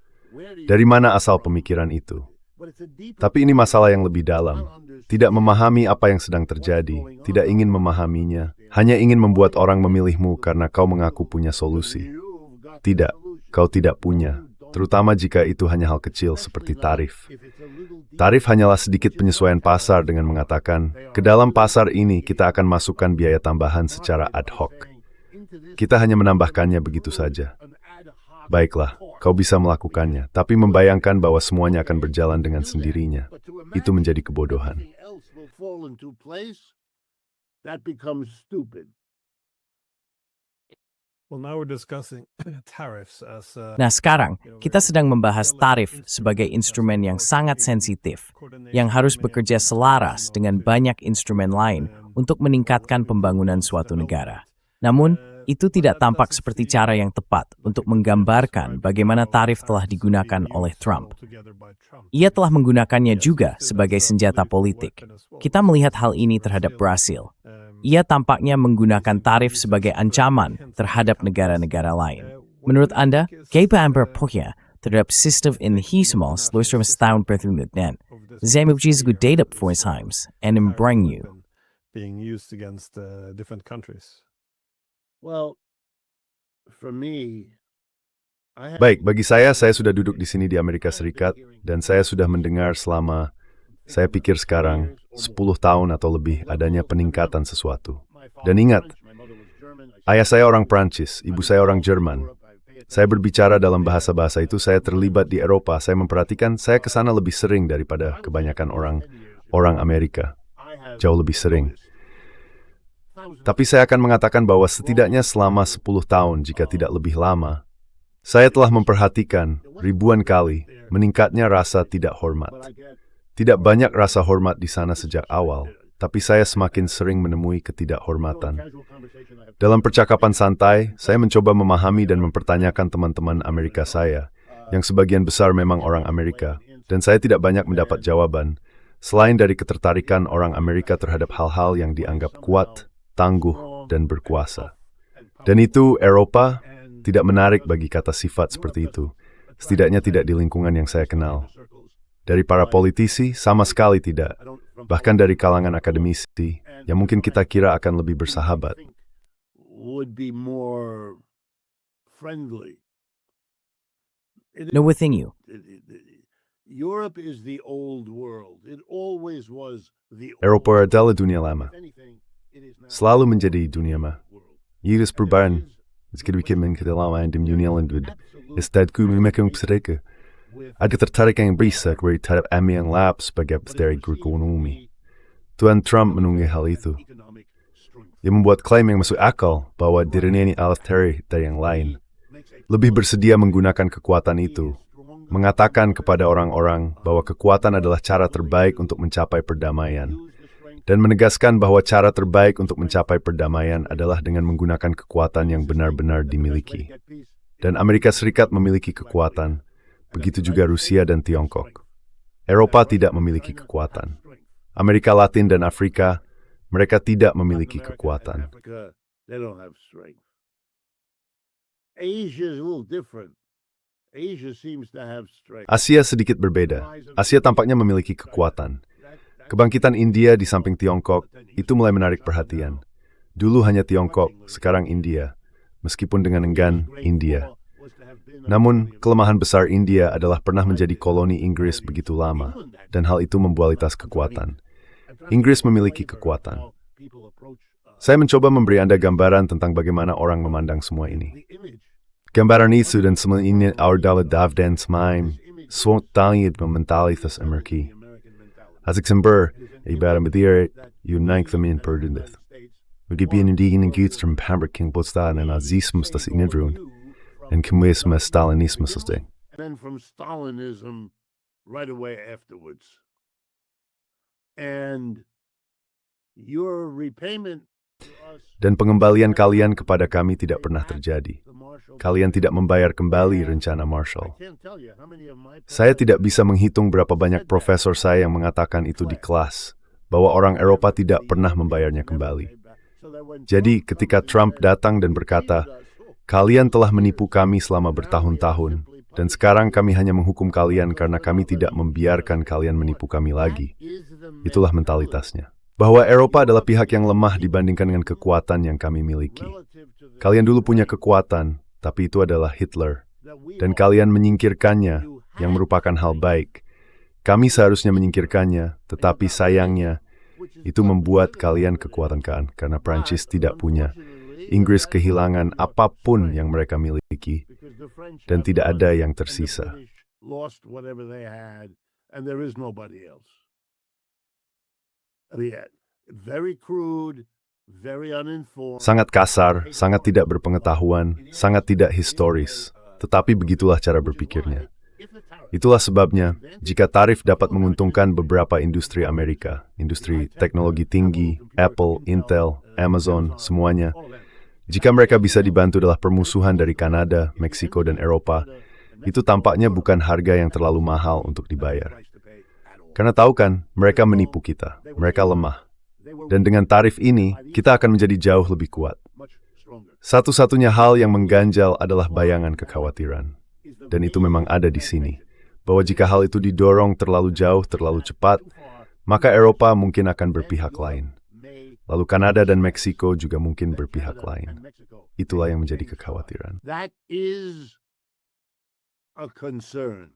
Dari mana asal pemikiran itu? Tapi ini masalah yang lebih dalam. Tidak memahami apa yang sedang terjadi, tidak ingin memahaminya, hanya ingin membuat orang memilihmu karena kau mengaku punya solusi. Tidak, kau tidak punya, terutama jika itu hanya hal kecil seperti tarif. Tarif hanyalah sedikit penyesuaian pasar dengan mengatakan, ke dalam pasar ini kita akan masukkan biaya tambahan secara ad hoc. Kita hanya menambahkannya begitu saja. Baiklah, kau bisa melakukannya, tapi membayangkan bahwa semuanya akan berjalan dengan sendirinya. Itu menjadi kebodohan. Nah, sekarang kita sedang membahas tarif sebagai instrumen yang sangat sensitif, yang harus bekerja selaras dengan banyak instrumen lain untuk meningkatkan pembangunan suatu negara. Namun, itu tidak tampak seperti cara yang tepat untuk menggambarkan bagaimana tarif telah digunakan oleh Trump. Ia telah menggunakannya juga sebagai senjata politik. Kita melihat hal ini terhadap Brasil. Ia tampaknya menggunakan tarif sebagai ancaman terhadap negara-negara lain. Menurut Anda, kaipa berpohya terhadap sistem inhismal selama setahun berturut-turut? Saya mempunyai data for times and bring you. Being used against different countries. Well, for me, Baik, bagi saya sudah duduk di sini di Amerika Serikat, dan saya sudah mendengar selama, saya pikir sekarang, 10 tahun atau lebih adanya peningkatan sesuatu. Dan ingat, ayah saya orang Prancis, ibu saya orang Jerman. Saya berbicara dalam bahasa-bahasa itu, saya terlibat di Eropa, saya memperhatikan, saya ke sana lebih sering daripada kebanyakan orang Amerika. Jauh lebih sering. Tapi saya akan mengatakan bahwa setidaknya selama 10 tahun, jika tidak lebih lama, saya telah memperhatikan ribuan kali meningkatnya rasa tidak hormat. Tidak banyak rasa hormat di sana sejak awal, tapi saya semakin sering menemui ketidakhormatan. Dalam percakapan santai, saya mencoba memahami dan mempertanyakan teman-teman Amerika saya, yang sebagian besar memang orang Amerika, dan saya tidak banyak mendapat jawaban, selain dari ketertarikan orang Amerika terhadap hal-hal yang dianggap kuat, tangguh, dan berkuasa. Dan itu, Eropa, tidak menarik bagi kata sifat seperti itu. Setidaknya tidak di lingkungan yang saya kenal. Dari para politisi, sama sekali tidak. Bahkan dari kalangan akademisi, yang mungkin kita kira akan lebih bersahabat. No, within you. Eropa adalah dunia lama. Selalu menjadi dunia lama. Iris perubahan, sedikit kedalaman di dunia lanjut. Istadku memekang mereka. Ada ketertarikan yang bisa terhadap AMI yang lap sebagai dari ekonomi. Tuan Trump menunggu hal itu. Ia membuat klaim yang masuk akal bahwa dirinya ini alter dari yang lain. Lebih bersedia menggunakan kekuatan itu, mengatakan kepada orang-orang bahwa kekuatan adalah cara terbaik untuk mencapai perdamaian, dan menegaskan bahwa cara terbaik untuk mencapai perdamaian adalah dengan menggunakan kekuatan yang benar-benar dimiliki. Dan Amerika Serikat memiliki kekuatan, begitu juga Rusia dan Tiongkok. Eropa tidak memiliki kekuatan. Amerika Latin dan Afrika, mereka tidak memiliki kekuatan. Asia sedikit berbeda. Asia tampaknya memiliki kekuatan. Kebangkitan India di samping Tiongkok itu mulai menarik perhatian. Dulu hanya Tiongkok, sekarang India. Meskipun dengan enggan, India. Namun, kelemahan besar India adalah pernah menjadi koloni Inggris begitu lama, dan hal itu membualitas kekuatan. Inggris memiliki kekuatan. Saya mencoba memberi Anda gambaran tentang bagaimana orang memandang semua ini. Gambaran itu dan semua ini adalah davdan semaim, suatu tangid mentalitas Amerika. Asik-sember, ibarat berdiri, naik themin perdundith. Begibin indigen gutstrom pamberking botstaan en nazismus das inidrun, en communisme Stalinisme sustain. And then from Stalinism right away afterwards. And your repayment to us, Dan pengembalian kalian kepada kami tidak pernah terjadi. Kalian tidak membayar kembali rencana Marshall. can't tell you how many of my Saya tidak bisa menghitung berapa banyak profesor saya yang mengatakan itu di kelas, bahwa orang Eropa tidak pernah membayarnya kembali. Jadi ketika Trump datang dan berkata, kalian telah menipu kami selama bertahun-tahun, Dan sekarang kami hanya menghukum kalian karena kami tidak membiarkan kalian menipu kami lagi. Itulah mentalitasnya. Bahwa Eropa adalah pihak yang lemah dibandingkan dengan kekuatan yang kami miliki. Kalian dulu punya kekuatan, tapi itu adalah Hitler. Dan kalian menyingkirkannya, yang merupakan hal baik. Kami seharusnya menyingkirkannya, tetapi sayangnya, itu membuat kalian kekuatan kan, karena Prancis tidak punya. Inggris kehilangan apapun yang mereka miliki, dan tidak ada yang tersisa. Sangat kasar, sangat tidak berpengetahuan, sangat tidak historis. Tetapi begitulah cara berpikirnya. Itulah sebabnya, jika tarif dapat menguntungkan beberapa industri Amerika, industri teknologi tinggi, Apple, Intel, Amazon, semuanya, jika mereka bisa dibantu dalam permusuhan dari Kanada, Meksiko, dan Eropa, itu tampaknya bukan harga yang terlalu mahal untuk dibayar. Karena tahu kan, mereka menipu kita, mereka lemah. Dan dengan tarif ini, kita akan menjadi jauh lebih kuat. Satu-satunya hal yang mengganjal adalah bayangan kekhawatiran. Dan itu memang ada di sini. Bahwa jika hal itu didorong terlalu jauh, terlalu cepat, maka Eropa mungkin akan berpihak lain. Lalu Kanada dan Meksiko juga mungkin berpihak lain. Itulah yang menjadi kekhawatiran. That is a concern.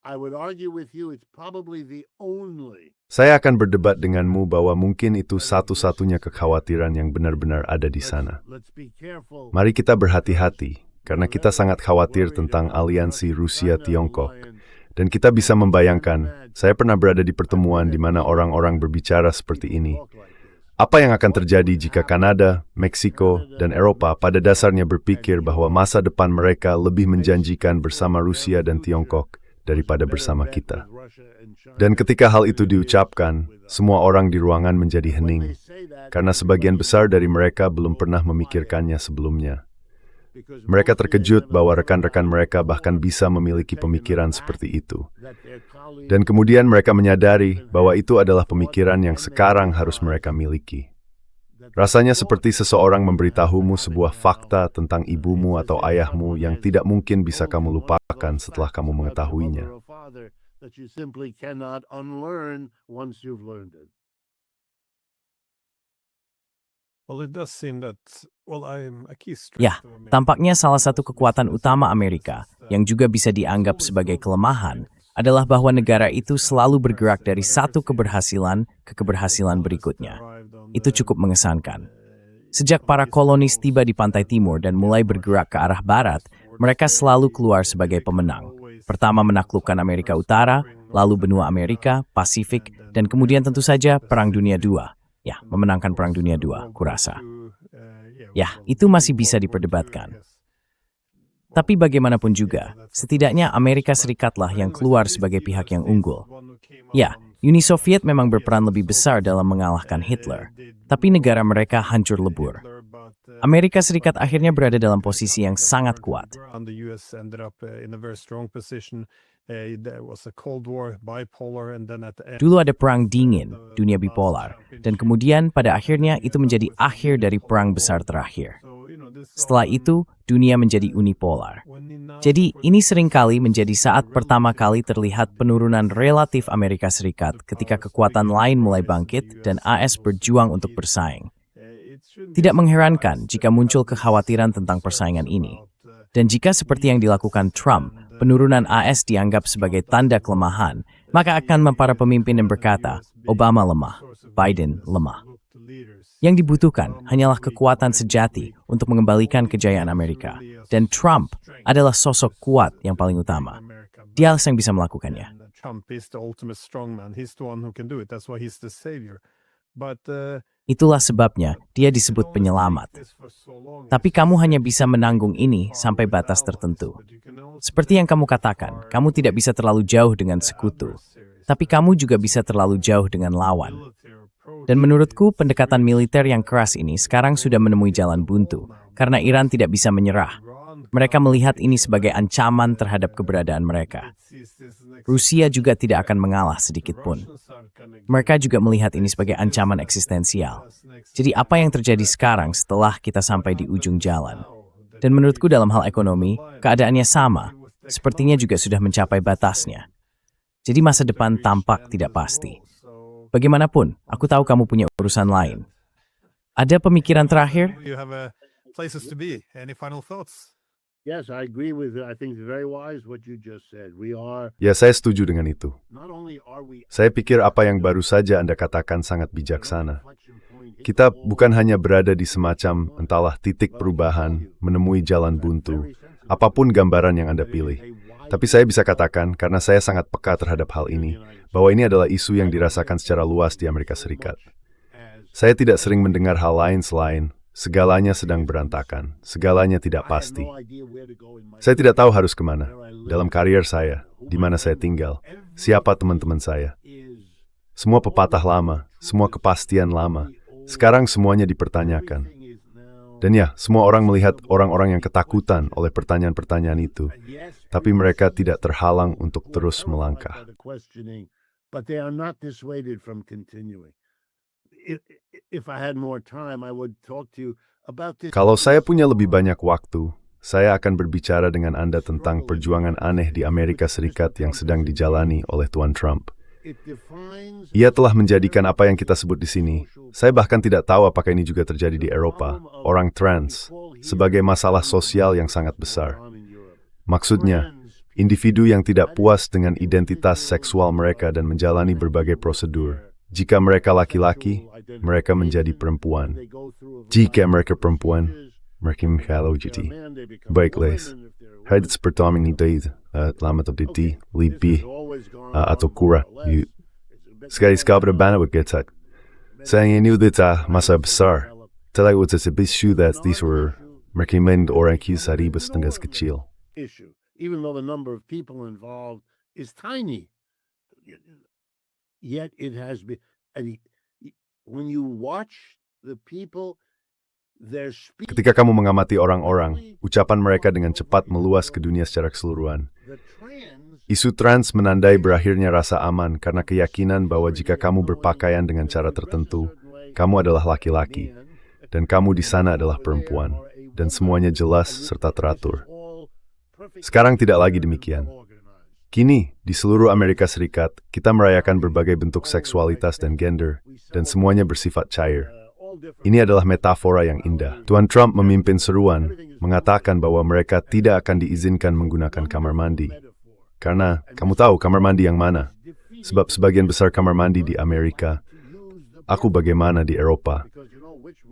I would argue with you it's probably the only. Saya akan berdebat denganmu bahwa mungkin itu satu-satunya kekhawatiran yang benar-benar ada di sana. Let's be careful. Mari kita berhati-hati, karena kita sangat khawatir tentang aliansi Rusia-Tiongkok. Dan kita bisa membayangkan, saya pernah berada di pertemuan di mana orang-orang berbicara seperti ini. Apa yang akan terjadi jika Kanada, Meksiko, dan Eropa pada dasarnya berpikir bahwa masa depan mereka lebih menjanjikan bersama Rusia dan Tiongkok daripada bersama kita? Dan ketika hal itu diucapkan, semua orang di ruangan menjadi hening, karena sebagian besar dari mereka belum pernah memikirkannya sebelumnya. Mereka terkejut bahwa rekan-rekan mereka bahkan bisa memiliki pemikiran seperti itu. Dan kemudian mereka menyadari bahwa itu adalah pemikiran yang sekarang harus mereka miliki. Rasanya seperti seseorang memberitahumu sebuah fakta tentang ibumu atau ayahmu yang tidak mungkin bisa kamu lupakan setelah kamu mengetahuinya. Ya, tampaknya salah satu kekuatan utama Amerika yang juga bisa dianggap sebagai kelemahan adalah bahwa negara itu selalu bergerak dari satu keberhasilan ke keberhasilan berikutnya. Itu cukup mengesankan. Sejak para kolonis tiba di pantai timur dan mulai bergerak ke arah barat, mereka selalu keluar sebagai pemenang. Pertama menaklukkan Amerika Utara, lalu benua Amerika, Pasifik, dan kemudian tentu saja Perang Dunia II. Ya, memenangkan Perang Dunia II, kurasa. Ya, itu masih bisa diperdebatkan. Tapi bagaimanapun juga, setidaknya Amerika Serikatlah yang keluar sebagai pihak yang unggul. Ya, Uni Soviet memang berperan lebih besar dalam mengalahkan Hitler, tapi negara mereka hancur lebur. Amerika Serikat akhirnya berada dalam posisi yang sangat kuat. Dulu ada perang dingin, dunia bipolar, dan kemudian pada akhirnya itu menjadi akhir dari perang besar terakhir. Setelah itu, dunia menjadi unipolar. Jadi, ini seringkali menjadi saat pertama kali terlihat penurunan relatif Amerika Serikat ketika kekuatan lain mulai bangkit dan AS berjuang untuk bersaing. Tidak mengherankan jika muncul kekhawatiran tentang persaingan ini. Dan jika seperti yang dilakukan Trump, penurunan AS dianggap sebagai tanda kelemahan, maka akan para pemimpin yang berkata, Obama lemah, Biden lemah. Yang dibutuhkan hanyalah kekuatan sejati untuk mengembalikan kejayaan Amerika. Dan Trump adalah sosok kuat yang paling utama. Dia yang bisa melakukannya. Itulah sebabnya dia disebut penyelamat. Tapi kamu hanya bisa menanggung ini sampai batas tertentu. Seperti yang kamu katakan, kamu tidak bisa terlalu jauh dengan sekutu. Tapi kamu juga bisa terlalu jauh dengan lawan. Dan menurutku, pendekatan militer yang keras ini sekarang sudah menemui jalan buntu, karena Iran tidak bisa menyerah. Mereka melihat ini sebagai ancaman terhadap keberadaan mereka. Rusia juga tidak akan mengalah sedikit pun. Mereka juga melihat ini sebagai ancaman eksistensial. Jadi apa yang terjadi sekarang setelah kita sampai di ujung jalan? Dan menurutku dalam hal ekonomi, keadaannya sama. sepertinya juga sudah mencapai batasnya. Jadi masa depan tampak tidak pasti. Bagaimanapun, aku tahu kamu punya urusan lain. Ada pemikiran terakhir? You have places to be. Any final thoughts? Yes, I agree with it. I think it's very wise what you just said. We are Ya, saya setuju dengan itu. not only are we Saya pikir apa yang baru saja Anda katakan sangat bijaksana. Kita bukan hanya berada di semacam, entahlah, titik perubahan, menemui jalan buntu, apapun gambaran yang Anda pilih. Tapi saya bisa katakan, karena saya sangat peka terhadap hal ini, bahwa ini adalah isu yang dirasakan secara luas di Amerika Serikat. Saya tidak sering mendengar hal lain selain, segalanya sedang berantakan, segalanya tidak pasti. Saya tidak tahu harus kemana, dalam karier saya, di mana saya tinggal, siapa teman-teman saya. Semua pepatah lama, semua kepastian lama, sekarang semuanya dipertanyakan. Dan ya, semua orang melihat orang-orang yang ketakutan oleh pertanyaan-pertanyaan itu, tapi mereka tidak terhalang untuk terus melangkah. But they are not dissuaded from continuing. If I had more time, I would talk to you about this. Kalau saya punya lebih banyak waktu, saya akan berbicara dengan Anda tentang perjuangan aneh di Amerika Serikat yang sedang dijalani oleh Tuan Trump. It defines Ia telah menjadikan apa yang kita sebut di sini, saya bahkan tidak tahu apakah ini juga terjadi di Eropa, orang trans, sebagai masalah sosial yang sangat besar. Maksudnya, individu yang tidak puas dengan identitas seksual mereka dan menjalani berbagai prosedur. Jika mereka laki-laki, mereka menjadi perempuan. Jika mereka perempuan, mereka menjadi baiklah. Hadits pertama ini lama atau lebih atau kurang. Sekali-sekali berbana bergetak. Saya ini udah masa besar. Telah udah sebisu that these were mereka orang kisah ribet dengan kecil. issue, even though the number of people involved is tiny. Yet it has been, and when you watch the people, their speech, Ketika kamu mengamati orang-orang, ucapan mereka dengan cepat meluas ke dunia secara keseluruhan. the trans, Isu trans menandai berakhirnya rasa aman karena keyakinan bahwa jika kamu berpakaian dengan cara tertentu, kamu adalah laki-laki, dan kamu di sana adalah perempuan, dan semuanya jelas serta teratur. Sekarang tidak lagi demikian. Kini, di seluruh Amerika Serikat, kita merayakan berbagai bentuk seksualitas dan gender, dan semuanya bersifat cair. Ini adalah metafora yang indah. Tuan Trump memimpin seruan, mengatakan bahwa mereka tidak akan diizinkan menggunakan kamar mandi. Karena, kamu tahu kamar mandi yang mana? Sebab sebagian besar kamar mandi di Amerika, aku bagaimana di Eropa,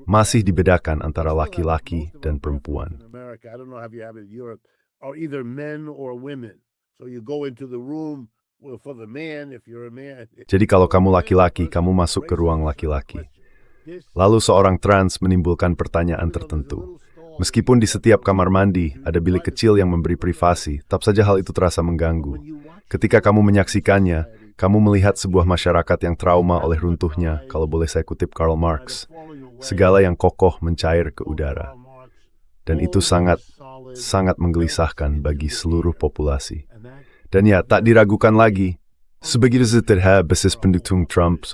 masih dibedakan antara laki-laki dan perempuan. in America, I don't know how you have it in Europe, are either men or women. So you go into the room, well, for the man, if you're a man. Jadi kalau kamu laki-laki, kamu masuk ke ruang laki-laki. Lalu seorang trans menimbulkan pertanyaan tertentu. Meskipun di setiap kamar mandi ada bilik kecil yang memberi privasi, tetap saja hal itu terasa mengganggu. Ketika kamu menyaksikannya, kamu melihat sebuah masyarakat yang trauma oleh runtuhnya, kalau boleh saya kutip Karl Marx, segala yang kokoh mencair ke udara. Dan itu sangat menggelisahkan bagi seluruh populasi. Dan ya, tak diragukan lagi, sebegitu terhadap basis pendukung Trump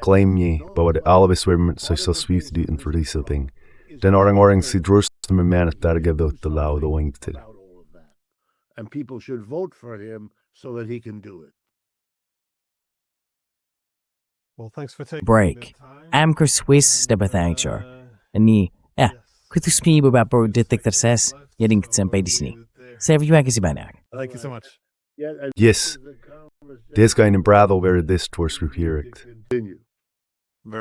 klaimnya bahwa all of us were social swift di infertility. Dan orang-orang terus memanat darga telau doang itu. About all of that. And people should vote for him so that he can do it. Well, thanks for taking Break. Amker Swiss dapat angkor. Ini, kutusmi beberapa detik terses, jadi sampai di sini. Saya terima kasih banyak. Thank you so much. Yeah, and Yes, the conversation det ska in brado where this tours here. continue.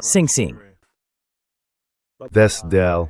Sing sing. Des del